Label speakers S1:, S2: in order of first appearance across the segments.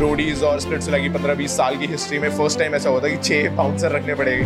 S1: Roadies और Splitsvilla की 15-20 साल की हिस्ट्री में फर्स्ट टाइम ऐसा होता है कि 6 बाउंसर रखने पड़ेंगे।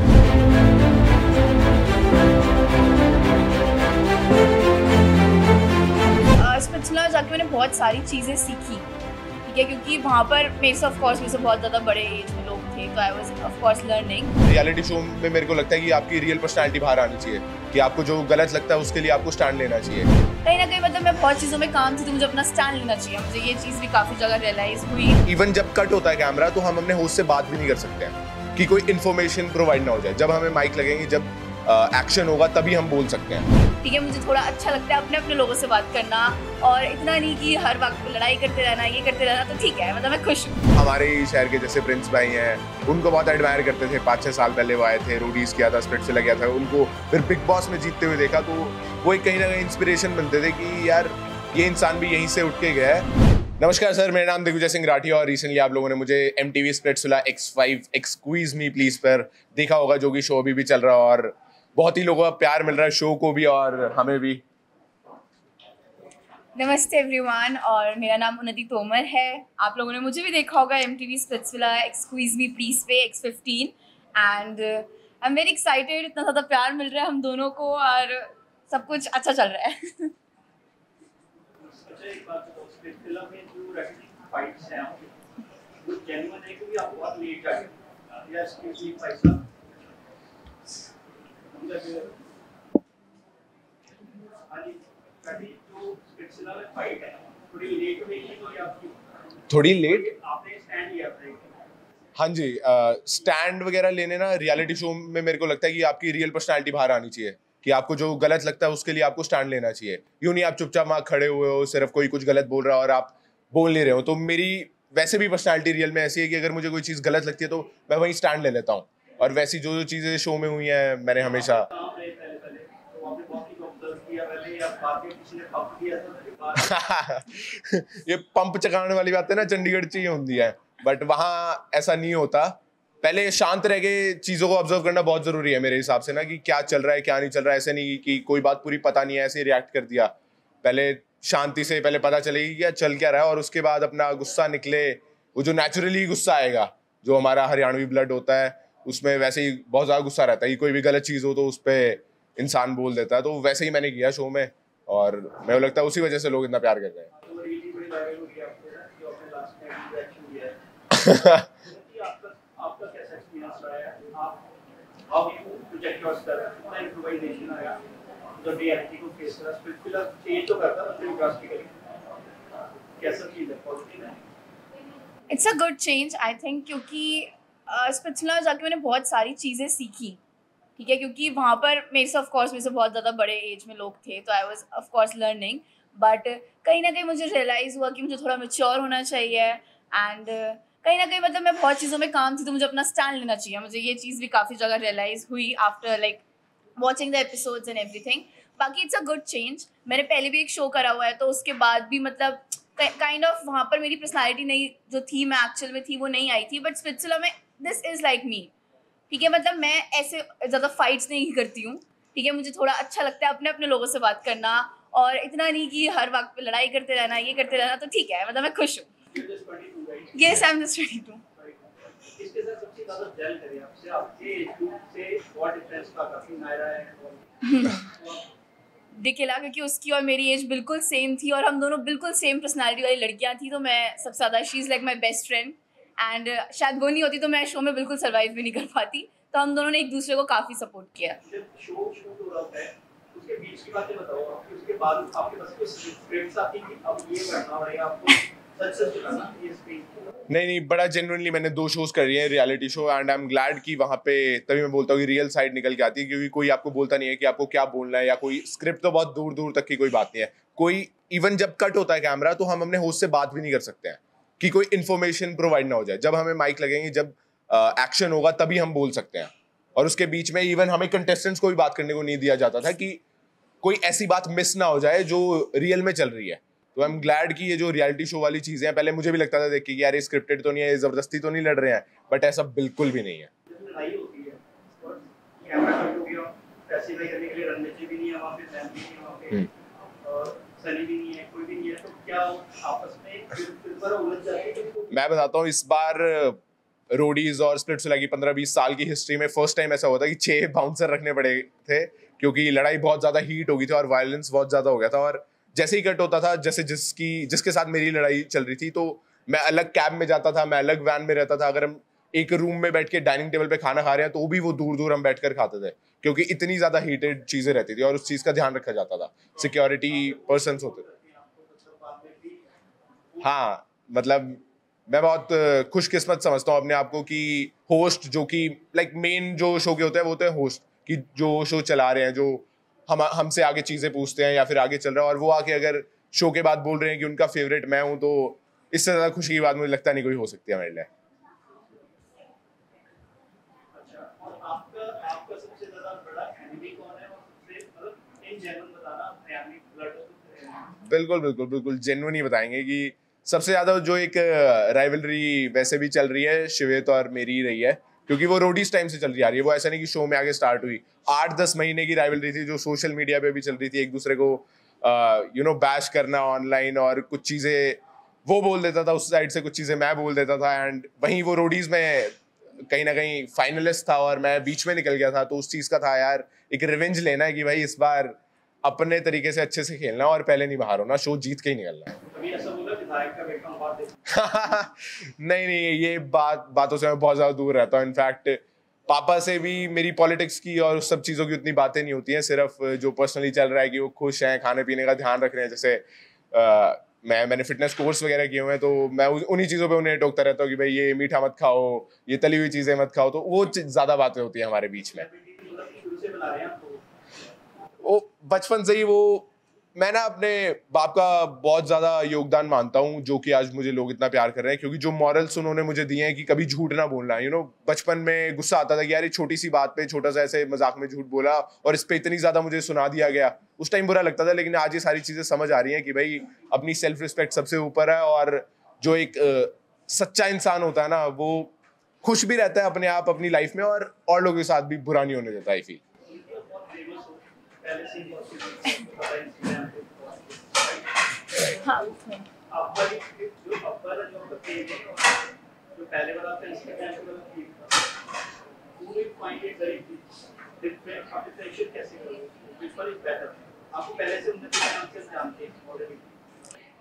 S2: स्प्लिट्सविला जाके मैंने बहुत सारी चीज़ें सीखी, ठीक है, क्योंकि वहाँ पर मेरे से ऑफकोर्स मेरे से बहुत ज़्यादा बड़े एज में लोग थे, तो I was of course learning.
S1: Reality show में मेरे को लगता है कि आपकी रियल पर्सनालिटी बाहर आनी चाहिए, कि आपको जो गलत लगता है उसके लिए आपको स्टैंड लेना चाहिए।
S2: कहीं ना कहीं मतलब मैं बहुत चीज़ों में काम थी, तो मुझे अपना स्टैंड लेना चाहिए। मुझे ये चीज़ भी काफ़ी जगह रियलाइज़ हुई।
S1: इवन जब कट होता है कैमरा तो हम अपने होस्ट से बात भी नहीं कर सकते हैं कि कोई इन्फॉर्मेशन प्रोवाइड ना हो जाए। जब हमें माइक लगेंगे, जब एक्शन होगा तभी हम बोल सकते हैं।
S2: ठीक है, मुझे थोड़ा अच्छा लगता है अपने अपने लोगों से बात करना, और इतना नहीं कि हर वक्त लड़ाई करते रहना, ये करते रहना, तो ठीक है, मतलब मैं खुश हूँ।
S1: हमारे ही शहर के जैसे प्रिंस भाई हैं, उनको बहुत एडमायर करते थे। 5-6 साल पहले वो आए थे, रोडीज किया था, स्प्लिट्सविला किया था, उनको फिर बिग बॉस में जीतते हुए देखा, तो वो एक कहीं ना कहीं इंस्पिरेशन बनते थे कि यार ये इंसान भी यहीं से उठ के गया है। नमस्कार सर, मेरा नाम दिग्विजय सिंह राठिया और रिसेंटली आप लोगों ने मुझे MTV Splitsvilla X5 excuse me please पर देखा होगा, जो कि शो अभी भी चल रहा है और बहुत ही लोगों का प्यार मिल रहा है शो को भी और हमें भी।
S2: नमस्ते एवरीवन, और मेरा नाम उन्नति तोमर है। आप लोगों ने मुझे भी देखा होगा MTV Splitsvilla excuse me please pay X15, and I am very excited. इतना ज़्यादा प्यार मिल रहा है हम दोनों को और सब कुछ अच्छा चल रहा है।
S3: एक बात बताओ, स्प्लिट्सविला में जो रैकेटिंग फाइट्स हैं वो जेन्युइन है क्योंकि आप बहुत लेट आए या स्पेशली पैसा मतलब हां जी जो स्प्लिट्सविला में फाइट है थोड़ी लेट हुई है, तो आपकी
S1: थोड़ी लेट
S3: आपने स्टैंड लिया था।
S1: हाँ जी, स्टैंड वगैरह लेने ना रियलिटी शो में मेरे को लगता है कि आपकी रियल पर्सनालिटी बाहर आनी चाहिए, कि आपको जो गलत लगता है उसके लिए आपको स्टैंड लेना चाहिए। यूँ नहीं आप चुपचाप वहाँ खड़े हुए हो, सिर्फ कोई कुछ गलत बोल रहा है और आप बोल नहीं रहे हो। तो मेरी वैसे भी पर्सनालिटी रियल में ऐसी है कि अगर मुझे कोई चीज़ गलत लगती है तो मैं वहीं स्टैंड ले लेता हूँ। और वैसी जो जो चीज़ें शो में हुई हैं मैंने हमेशा ये पंप चकाने वाली बात है ना, चंडीगढ़ च ही होती है, बट वहाँ ऐसा नहीं होता। पहले शांत रह के चीज़ों को ऑब्जर्व करना बहुत ज़रूरी है मेरे हिसाब से ना, कि क्या चल रहा है क्या नहीं चल रहा है। ऐसे नहीं कि कोई बात पूरी पता नहीं है ऐसे ही रिएक्ट कर दिया। पहले शांति से पहले पता चलेगी क्या चल क्या रहा है और उसके बाद अपना गुस्सा निकले। वो जो नेचुरली गुस्सा आएगा, जो हमारा हरियाणवी ब्लड होता है उसमें वैसे ही बहुत ज़्यादा गुस्सा रहता है कि कोई भी गलत चीज़ हो तो उस पर इंसान बोल देता है। तो वैसे ही मैंने किया शो में और मेरे को लगता है उसी वजह से लोग इतना प्यार कर रहे हैं।
S2: It's a good change I think, क्योंकि स्प्लिट्सविला जाके मैंने बहुत सारी चीज़ें सीखी, ठीक है, क्योंकि वहाँ पर मेरे से ऑफकोर्स मेरे से बहुत ज़्यादा बड़े एज में लोग थे, तो I was of course learning. But कहीं ना कहीं मुझे रियलाइज़ हुआ कि मुझे थोड़ा मैच्योर होना चाहिए, एंड कहीं ना कहीं मतलब मैं बहुत चीज़ों में काम थी, तो मुझे अपना स्टैंड लेना चाहिए। मुझे ये चीज़ भी काफ़ी जगह रियलाइज़ हुई after like watching the episodes and everything. बाकी इट्स अ गुड चेंज। मैंने पहले भी एक शो करा हुआ है, तो उसके बाद भी मतलब काइंड ऑफ वहाँ पर मेरी पर्सनालिटी नहीं जो थी, मैं एक्चुअल में थी, वो नहीं आई थी। बट स्प्लिट्सविला में दिस इज़ लाइक मी, ठीक है, मतलब मैं ऐसे ज़्यादा फाइट्स नहीं करती हूँ, ठीक है। मुझे थोड़ा अच्छा लगता है अपने अपने लोगों से बात करना, और इतना नहीं कि हर वक्त लड़ाई करते रहना, ये करते रहना, तो ठीक है, मतलब मैं खुश हूँ। Yes, I'm just 22.
S3: इसके साथ सबसे ज़्यादा जेल करें आपसे, आपके ग्रुप से व्हाट डिफरेंस था काफी नायरा है
S2: दिखेला, क्योंकि उसकी और मेरी एज बिल्कुल सेम थी और हम दोनों बिल्कुल सेम पर्सनालिटी वाली लड़कियां थी, तो मैं सबसे ज़्यादा she is like my best friend, and शायद वो नहीं होती तो मैं शो में बिल्कुल सर्वाइव भी नहीं कर पाती। तो हम दोनों ने एक दूसरे को काफ़ी सपोर्ट किया।
S3: जब शो शूट हो रहा है उसके बीच की बातें बताओ, आपकी उसके बाद आपके पास कोई स्क्रिप्ट्स आती कि अब ये करना पड़ेगा आपको, सच सच बताना ये स्क्रीन
S1: नहीं, बड़ा जेन्युइनली मैंने 2 शोज कर रही हैं reality show, and I am glad कि वहाँ पे तभी मैं बोलता हूँ कि रियल साइड निकल के आती है, क्योंकि कोई आपको बोलता नहीं है कि आपको क्या बोलना है, या कोई स्क्रिप्ट तो बहुत दूर दूर तक की कोई बात नहीं है। कोई इवन जब कट होता है कैमरा तो हम अपने होस्ट से बात भी नहीं कर सकते हैं कि कोई इन्फॉर्मेशन प्रोवाइड ना हो जाए। जब हमें माइक लगेंगे, जब एक्शन होगा तभी हम बोल सकते हैं। और उसके बीच में इवन हमें कंटेस्टेंट्स को भी बात करने को नहीं दिया जाता था कि कोई ऐसी बात मिस ना हो जाए जो रियल में चल रही है। तो आई एम ग्लैड कि ये जो रियलिटी शो वाली चीजें हैं, पहले मुझे भी लगता था देख के कि यार ये स्क्रिप्टेड तो नहीं है, जबरदस्ती तो नहीं लड़ रहे हैं, बट ऐसा बिल्कुल भी नहीं है।
S3: लड़ाई होती है और कैमरा कट हो गया, पैसे पे करने के लिए रणनीति भी नहीं है वहाँ पे, फैमिली नहीं है वहाँ पे और सनी भी नहीं है, कोई भी नहीं है, है तो क्या आपस में फिर पर उलझ जाती है तो
S1: मैं बताता हूँ, इस बार रोडीज और स्प्लिट्सविला की 15-20 साल की हिस्ट्री में फर्स्ट टाइम ऐसा हुआ था कि 6 बाउंसर रखने पड़े थे, क्योंकि लड़ाई बहुत ज्यादा हीट हो गई थी और वायलेंस बहुत ज्यादा हो गया था। और जैसे ही कट होता था, जैसे जिसके साथ मेरी लड़ाई चल रही थी, तो मैं अलग कैब में जाता था, मैं अलग वैन में रहता था। अगर हम एक रूम में बैठ के डाइनिंग टेबल पे खाना खा रहे हैं तो भी वो दूर दूर हम बैठकर खाते थे, क्योंकि इतनी ज्यादा हीटेड चीजें रहती थी और उस चीज का ध्यान रखा जाता था। सिक्योरिटी पर्सन होते थे। हाँ, मतलब मैं बहुत खुशकिस्मत समझता हूँ अपने आप को कि होस्ट, जो कि लाइक मेन जो शो के होते हैं वो होते हैं होस्ट, कि जो शो चला रहे हैं, जो हमसे आगे चीजें पूछते हैं या फिर आगे चल रहा है, और वो आके अगर शो के बाद बोल रहे हैं कि उनका फेवरेट मैं हूँ, तो इससे ज्यादा खुशी की बात मुझे लगता नहीं कोई हो सकती है मेरे लिए।
S3: अच्छा, और आपका सबसे ज्यादा बड़ा एनिमी कौन है, और सबसे मतलब इन जनरल बताना अपने एनिमी ब्लड।
S1: बिल्कुल बिल्कुल बिल्कुल जेन्युइन ही बताएंगे कि सबसे ज्यादा जो एक राइवलरी वैसे भी चल रही है श्वेत और मेरी रही है, क्योंकि वो रोडीज टाइम से चल रही आ रही है। वो ऐसा नहीं कि शो में आगे स्टार्ट हुई, 8-10 महीने की राइवलरी थी जो सोशल मीडिया पे भी चल रही थी। एक दूसरे को बैश करना ऑनलाइन, और कुछ चीजें वो बोल देता था उस साइड से, कुछ चीजें मैं बोल देता था, एंड वहीं वो रोडीज में कहीं ना कहीं फाइनलिस्ट था और मैं बीच में निकल गया था। तो उस चीज का था यार, एक रिवेंज लेना है कि भाई इस बार अपने तरीके से अच्छे से खेलना और पहले नहीं बाहर होना, शो जीत के ही निकलना है।
S3: कभी ऐसा बोला विधायक का बेटा बात
S1: नहीं नहीं, ये बातों से मैं बहुत ज्यादा दूर रहता हूँ। इनफैक्ट पापा से भी मेरी पॉलिटिक्स की और उस सब चीजों की उतनी बातें नहीं होती हैं। सिर्फ जो पर्सनली चल रहा है कि वो खुश हैं, खाने पीने का ध्यान रख रहे हैं। जैसे मैंने फिटनेस कोर्स वगैरह किए हुए हैं, तो मैं उन्हीं चीज़ों पे उन्हें टोकता रहता हूँ कि भाई ये मीठा मत खाओ, ये तली हुई चीज़ें मत खाओ। तो वो ज़्यादा बातें होती हैं हमारे बीच में। वो बचपन से ही वो, मैं ना अपने बाप का बहुत ज़्यादा योगदान मानता हूँ, जो कि आज मुझे लोग इतना प्यार कर रहे हैं, क्योंकि जो मॉरल्स उन्होंने मुझे दिए हैं कि कभी झूठ ना बोलना। बचपन में गुस्सा आता था कि यार ये छोटी सी बात पे छोटा सा ऐसे मजाक में झूठ बोला और इस पे इतनी ज़्यादा मुझे सुना दिया गया। उस टाइम बुरा लगता था, लेकिन आज ये सारी चीज़ें समझ आ रही हैं कि भाई अपनी सेल्फ रिस्पेक्ट सबसे ऊपर है, और जो एक सच्चा इंसान होता है ना, वो खुश भी रहता है अपने आप अपनी लाइफ में, और लोगों के साथ भी बुरा नहीं होने देता। आई फील
S2: हाँ,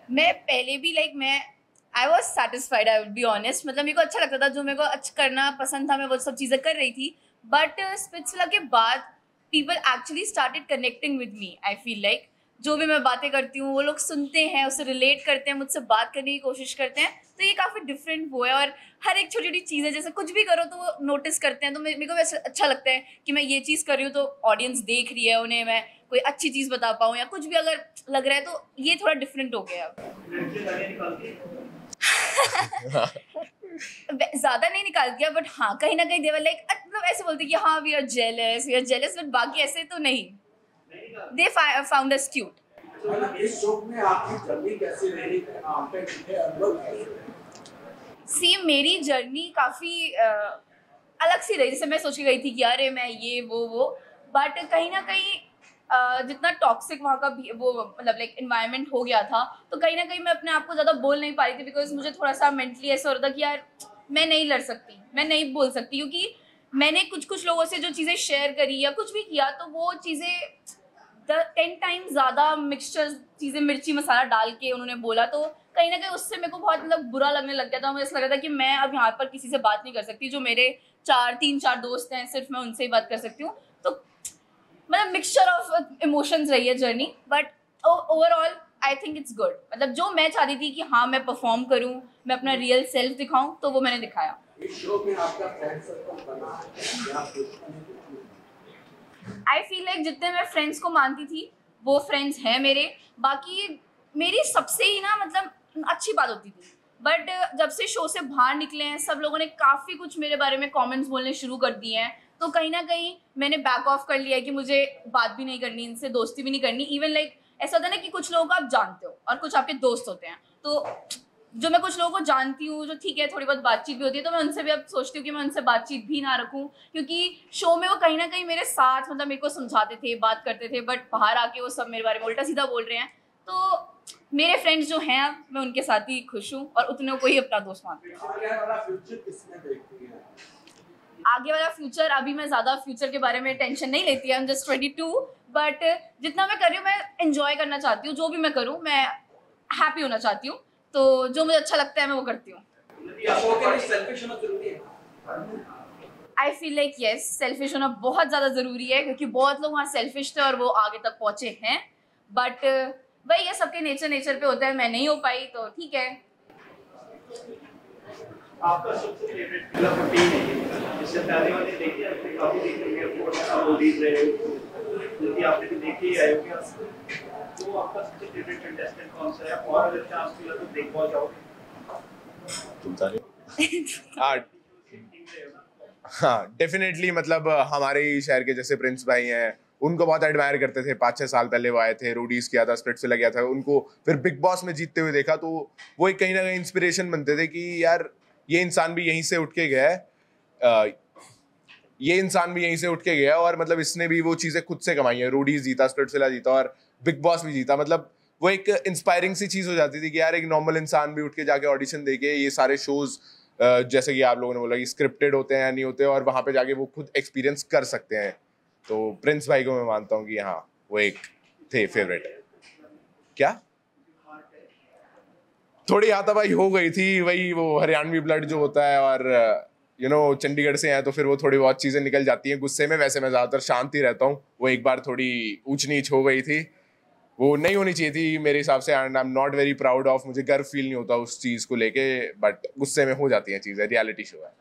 S2: मैं पहले भी मैं I was satisfied, I would be honest. मतलब मेरे को अच्छा लगता था, जो मेरे को अच्छा करना पसंद था मैं वो सब चीज़ें कर रही थी। बट स्पिट्सविला के बाद people actually started connecting with me. I feel like जो भी मैं बातें करती हूँ वो लोग सुनते हैं, उससे रिलेट करते हैं, मुझसे बात करने की कोशिश करते हैं। तो ये काफ़ी डिफरेंट वो है, और हर एक छोटी छोटी चीज़ है, जैसे कुछ भी करो तो वो नोटिस करते हैं। तो मेरे को वैसे अच्छा लगता है कि मैं ये चीज़ कर रही हूँ तो ऑडियंस देख रही है, उन्हें मैं कोई अच्छी चीज़ बता पाऊँ या कुछ भी अगर लग रहा है, तो ये थोड़ा डिफरेंट हो गया। ज़्यादा नहीं निकाल दिया, बट हाँ कहीं ना कहीं देवर लाइक, मतलब ऐसे बोलते कि हाँ वी आर जेलस, बट बाकी ऐसे तो नहीं। They found us cute.
S4: इस शो में आपकी जर्नी कैसी रही? आपके कितने अनुभव?
S2: सी मेरी जर्नी काफ़ी अलग सी रही। जैसे मैं सोच के गई थी कि अरे मैं ये वो, बट कहीं ना कहीं जितना टॉक्सिक वहाँ का भी वो मतलब इन्वायरमेंट हो गया था, तो कहीं ना कहीं मैं अपने आप को ज़्यादा बोल नहीं पा रही थी, बिकॉज मुझे थोड़ा सा मेंटली ऐसा हो रहा था कि यार मैं नहीं लड़ सकती, मैं नहीं बोल सकती, क्योंकि मैंने कुछ लोगों से जो चीज़ें शेयर करी या कुछ भी किया, तो वो चीज़ें 10 टाइम्स ज़्यादा मिक्सचर चीज़ें मिर्ची मसाला डाल के उन्होंने बोला। तो कहीं ना कहीं उससे मेरे को बहुत बुरा लगने लग गया था। मुझे ऐसा लग रहा था कि मैं अब यहाँ पर किसी से बात नहीं कर सकती। जो मेरे 3-4 दोस्त हैं, सिर्फ मैं उनसे ही बात कर सकती हूँ। तो मतलब मिक्सचर ऑफ इमोशंस रही है journey, but overall I think it's good. मतलब जो मैं चाहती थी कि हाँ मैं परफॉर्म करूँ, मैं अपना रियल सेल्फ दिखाऊँ, तो वो मैंने दिखाया।
S4: इस शो में आपका फ्रेंड सर्कल बना है?
S2: आई फील लाइक जितने मैं फ्रेंड्स को मानती थी वो फ्रेंड्स हैं मेरे। बाकी मेरी सबसे ही ना मतलब अच्छी बात होती थी, बट जब से शो से बाहर निकले हैं सब लोगों ने काफ़ी कुछ मेरे बारे में कमेंट्स बोलने शुरू कर दिए हैं। तो कहीं ना कहीं मैंने बैक ऑफ कर लिया है कि मुझे बात भी नहीं करनी, इनसे दोस्ती भी नहीं करनी। इवन ऐसा होता है ना कि कुछ लोगों को आप जानते हो और कुछ आपके दोस्त होते हैं। तो जो मैं कुछ लोगों को जानती हूँ, जो ठीक है थोड़ी बहुत बातचीत भी होती है, तो मैं उनसे भी अब सोचती हूँ कि मैं उनसे बातचीत भी ना रखूँ, क्योंकि शो में वो कहीं ना कहीं मेरे साथ मतलब मेरे को समझाते थे, बात करते थे, बट बाहर आके वो सब मेरे बारे में उल्टा सीधा बोल रहे हैं। तो मेरे फ्रेंड्स जो हैं मैं उनके साथ ही खुश हूँ और उतने को ही अपना दोस्त मानती हूँ।
S4: आगे वाला फ्यूचर किसमें देखती है?
S2: आगे वाला फ्यूचर, अभी मैं ज़्यादा फ्यूचर के बारे में टेंशन नहीं लेती है, जस्ट 22, बट जितना मैं कर रही हूँ मैं एंजॉय करना चाहती हूँ। जो भी मैं करूँ मैं हैप्पी होना चाहती हूँ, तो जो मुझे अच्छा लगता है मैं वो करती हूँ।
S4: शो के लिए सेल्फिश होना जरूरी है?
S2: I feel like yes, selfish होना बहुत ज़्यादा ज़रूरी है, क्योंकि बहुत लोग वहाँ सेल्फिश थे और वो आगे तक पहुँचे हैं। बट वही ये सबके नेचर पे होता है, मैं नहीं हो पाई तो ठीक है।
S3: आपका सबसे फेवरेट फिल्म रूटीन है जिससे पहले वाले देखिए आपने काफी देखी है एयरपोर्ट आप रिलीज रहे हो यदि आपने भी देखी है क्या तो आपका सबसे फेवरेट कंटेस्टेंट कौन सा है और अगर चांस मिला तो देख पाओ जाओगे
S1: तुम सारे हाँ डेफिनेटली, मतलब हमारे ही शहर के जैसे प्रिंस भाई हैं, उनको बहुत एडमायर करते थे। 5-6 साल पहले वो आए थे, रोडीज किया था, स्प्लिट्सविला गया था, उनको फिर बिग बॉस में जीतते हुए देखा तो वो एक कहीं ना कहीं इंस्पिरेशन बनते थे कि यार ये इंसान भी यहीं से उठ के गया है, ये इंसान भी यहीं से उठ के गया और मतलब इसने भी वो चीज़ें खुद से कमाई है। रोडीज जीता, स्प्लिट्सविला जीता और बिग बॉस भी जीता। मतलब वो एक इंस्पायरिंग सी चीज़ हो जाती थी कि यार एक नॉर्मल इंसान भी उठ के जाके ऑडिशन दे के ये सारे शोज़, जैसे कि आप लोगों ने बोला कि स्क्रिप्टेड होते हैं या नहीं होते, और वहाँ पे जाके वो खुद एक्सपीरियंस कर सकते हैं। तो प्रिंस भाई को मैं मानता हूँ कि हाँ वो एक थे फेवरेट। क्या थोड़ी हाथापाई हो गई थी, वही वो हरियाणवी ब्लड जो होता है और चंडीगढ़ से हैं तो फिर वो थोड़ी बहुत चीज़ें निकल जाती हैं गुस्से में। वैसे मैं ज़्यादातर शांत ही रहता हूँ, वो एक बार थोड़ी ऊंच नीच हो गई थी, वो नहीं होनी चाहिए थी मेरे हिसाब से, and I am not very proud of, मुझे गर्व फील नहीं होता उस चीज़ को लेके, बट गुस्से में हो जाती हैं चीज़ें, रियलिटी शो है।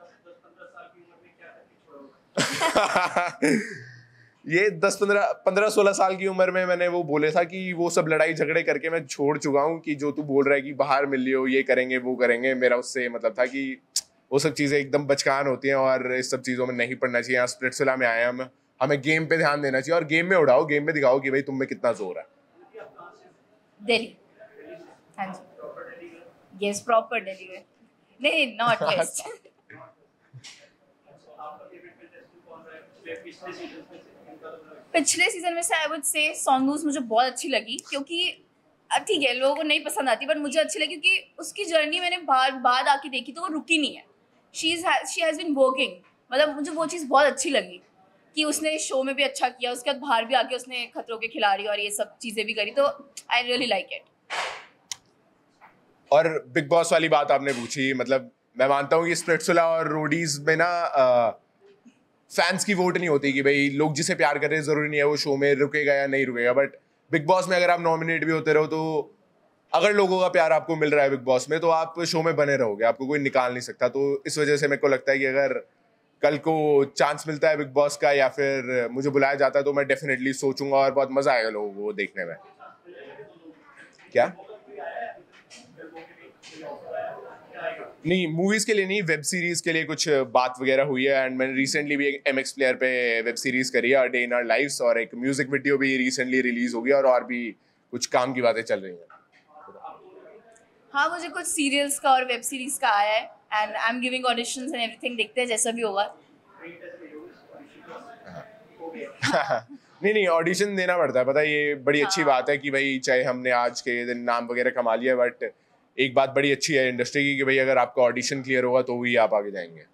S1: ये 15-16 साल की उम्र में मैंने वो बोले था कि वो सब लड़ाई झगड़े करके मैं छोड़ चुका हूँ, कि जो तू बोल रहा है कि बाहर मिल लियो, ये करेंगे वो करेंगे, मेरा उससे मतलब था कि वो सब चीज़ें एकदम बचकान होती हैं और इस सब चीज़ों में नहीं पड़ना चाहिए। यहाँ स्प्लिट्सविला में आए हम, हमें गेम पे ध्यान देना चाहिए और गेम में उड़ाओ, गेम में दिखाओ कि भाई तुम में कितना जोर है।
S2: दिल्ली, हाँ जी, यस प्रॉपर दिल्ली। नहीं नॉट वेस्ट। पिछले सीजन में से आई वुड से सोनूज मुझे बहुत अच्छी लगी, क्योंकि ठीक है लोगों को नहीं पसंद आती बट मुझे अच्छी लगी क्योंकि उसकी जर्नी मैंने बाद आके देखी तो वो रुकी नहीं है। शी हैज़ बीन वर्किंग, मतलब मुझे वो चीज़ बहुत अच्छी लगी कि उसने शो में भी अच्छा किया, उसके बाद बाहर भी आके उसने खतरों के खिलाड़ी और ये सब चीज़ें भी करी, तो आई रियली लाइक इट।
S1: और बिग बॉस वाली बात आपने पूछी, मतलब मैं मानता हूँ कि स्प्लिट्सविला और रोडीज में ना फैंस की वोट नहीं होती कि भाई लोग जिसे प्यार कर रहे हैं जरूरी नहीं है वो शो में रुकेगा या नहीं रुकेगा, बट बिग बॉस में अगर आप नॉमिनेट भी होते रहो तो अगर लोगों का प्यार आपको मिल रहा है बिग बॉस में तो आप शो में बने रहोगे, आपको कोई निकाल नहीं सकता। तो इस वजह से मेरे को लगता है कि अगर कल को चांस मिलता है बिग बॉस का या फिर मुझे बुलाया जाता है तो मैं डेफिनेटली सोचूंगा और बहुत मजा आएगा लोगों को देखने में। क्या नहीं, मूवीज के लिए नहीं, वेब सीरीज के लिए कुछ बात वगैरह हुई है, एंड मैंने रिसेंटली भी एक MX प्लेयर पे वेब सीरीज करी है, डे इन आवर लाइव्स, और एक म्यूजिक वीडियो भी रिसेंटली रिलीज हो गया और भी कुछ काम की बातें चल रही हैं।
S2: हाँ मुझे कुछ सीरियल्स का और वेब सीरीज का आया है and I am giving auditions and everything, देखते हैं जैसा भी होगा।
S1: नहीं ऑडिशन देना पड़ता है, पता है, ये बड़ी अच्छी बात है कि भाई चाहे हमने आज के दिन नाम वगैरह कमा लिया, बट एक बात बड़ी अच्छी है इंडस्ट्री की कि भाई अगर आपका ऑडिशन क्लियर होगा तो ही आप आगे जाएंगे।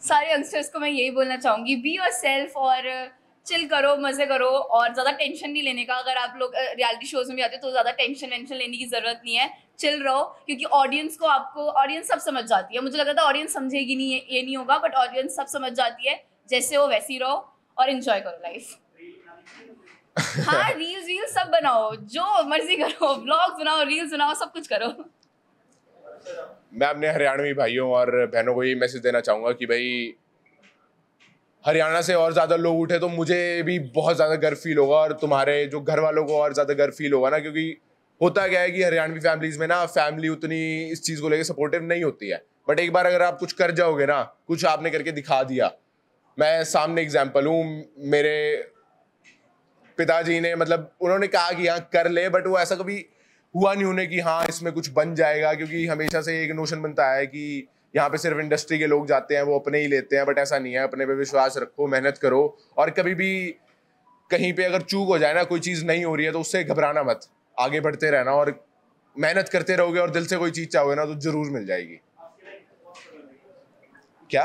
S2: सारे यंगस्टर्स को मैं यही बोलना चाहूँगी, बी योरसेल्फ और चिल करो, मज़े करो और ज़्यादा टेंशन नहीं लेने का। अगर आप लोग रियलिटी शोज़ में भी आते हो तो ज़्यादा टेंशन लेने की ज़रूरत नहीं है, चिल रहो, क्योंकि ऑडियंस सब समझ जाती है। मुझे लगा था ऑडियंस समझेगी नहीं, ये नहीं होगा, बट ऑडियंस सब समझ जाती है, जैसे हो वैसी रहो और एंजॉय करो लाइफ। हाँ रील्स सब बनाओ, जो मर्जी करो, व्लॉग्स बनाओ, रील्स बनाओ, सब कुछ करो।
S1: मैं अपने हरियाणवी भाइयों और बहनों को ये मैसेज देना चाहूँगा कि भाई हरियाणा से और ज़्यादा लोग उठे तो मुझे भी बहुत ज़्यादा गर्व फील होगा और तुम्हारे जो घर वालों को और ज़्यादा गर्व फील होगा ना, क्योंकि होता क्या है कि हरियाणवी फैमिलीज में ना फैमिली उतनी इस चीज़ को लेकर सपोर्टिव नहीं होती है, बट एक बार अगर आप कुछ कर जाओगे ना, कुछ आपने करके दिखा दिया। मैं सामने एग्जाम्पल हूँ, मेरे पिताजी ने मतलब उन्होंने कहा कि हाँ कर ले, बट वो ऐसा कभी हुआ नहीं उन्हें कि हाँ इसमें कुछ बन जाएगा, क्योंकि हमेशा से एक नोशन बनता है कि यहाँ पे सिर्फ इंडस्ट्री के लोग जाते हैं, वो अपने ही लेते हैं, बट ऐसा नहीं है। अपने पे विश्वास रखो, मेहनत करो, और कभी भी कहीं पे अगर चूक हो जाए ना, कोई चीज़ नहीं हो रही है, तो उससे घबराना मत, आगे बढ़ते रहना, और मेहनत करते रहोगे और दिल से कोई चीज़ चाहोगे ना तो जरूर मिल जाएगी। क्या?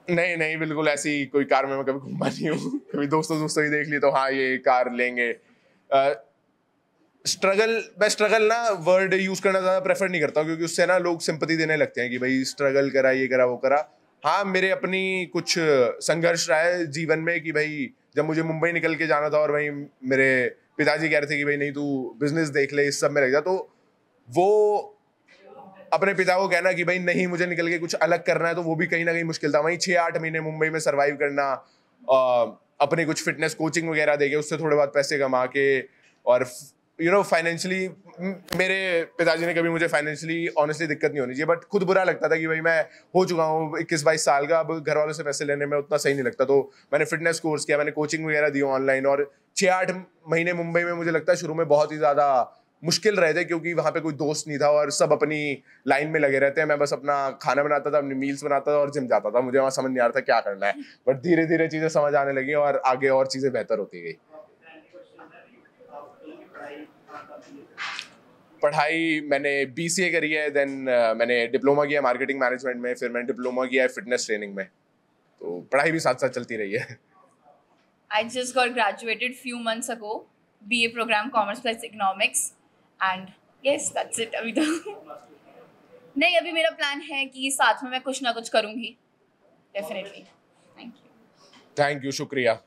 S1: नहीं नहीं, बिल्कुल ऐसी कोई कार में मैं कभी घूमा नहीं हूँ। कभी दोस्तों ही देख ली तो हाँ ये कार लेंगे। मैं स्ट्रगल ना वर्ड यूज करना ज़्यादा प्रेफर नहीं करता हूँ, क्योंकि उससे ना लोग सिंपैथी देने लगते हैं कि भाई स्ट्रगल करा, ये करा, वो करा। हाँ, मेरे अपनी कुछ संघर्ष रहा है जीवन में कि भाई जब मुझे मुंबई निकल के जाना था और वहीं मेरे पिताजी कह रहे थे कि भाई नहीं तू बिजनेस देख ले, इस सब में लग जा, तो वो अपने पिता को कहना कि भाई नहीं मुझे निकल के कुछ अलग करना है, तो वो भी कहीं ना कहीं मुश्किल था। वहीं 6-8 महीने मुंबई में सरवाइव करना, अपने कुछ फिटनेस कोचिंग वगैरह देके उससे थोड़े बहुत पैसे कमा के, और फाइनेंशियली मेरे पिताजी ने कभी मुझे फाइनेंशियली ऑनेस्टली दिक्कत नहीं होनी चाहिए, बट खुद बुरा लगता था कि भाई मैं हो चुका हूँ 21-22 साल का, अब घर वालों से पैसे लेने में उतना सही नहीं लगता। तो मैंने फिटनेस कोर्स किया, मैंने कोचिंग वगैरह दी ऑनलाइन, और 6-8 महीने मुंबई में मुझे लगता है शुरू में बहुत ही ज़्यादा मुश्किल रहे थे, क्योंकि वहाँ पे कोई दोस्त नहीं था और सब अपनी लाइन में लगे रहते हैं। मैं बस अपना खाना बनाता था, अपनी मील्स बनाता था और जिम जाता था। मुझे वहाँ समझ नहीं आ रहा था क्या करना है, बट धीरे धीरे चीज़ें समझ आने लगी और आगे और चीज़ें बेहतर होती गई। पढ़ाई मैंने BCA करी है, देन मैंने डिप्लोमा किया मार्केटिंग मैनेजमेंट में, फिर मैंने डिप्लोमा किया है फिटनेस ट्रेनिंग में, तो पढ़ाई भी साथ साथ चलती रही है।
S2: I just got graduated few months ago, BA program Commerce plus Economics, and yes, that's it अभी तो। नहीं, अभी मेरा प्लान है कि साथ में मैं कुछ ना कुछ करूँगी, definitely. Thank you.
S1: Thank you, शुक्रिया।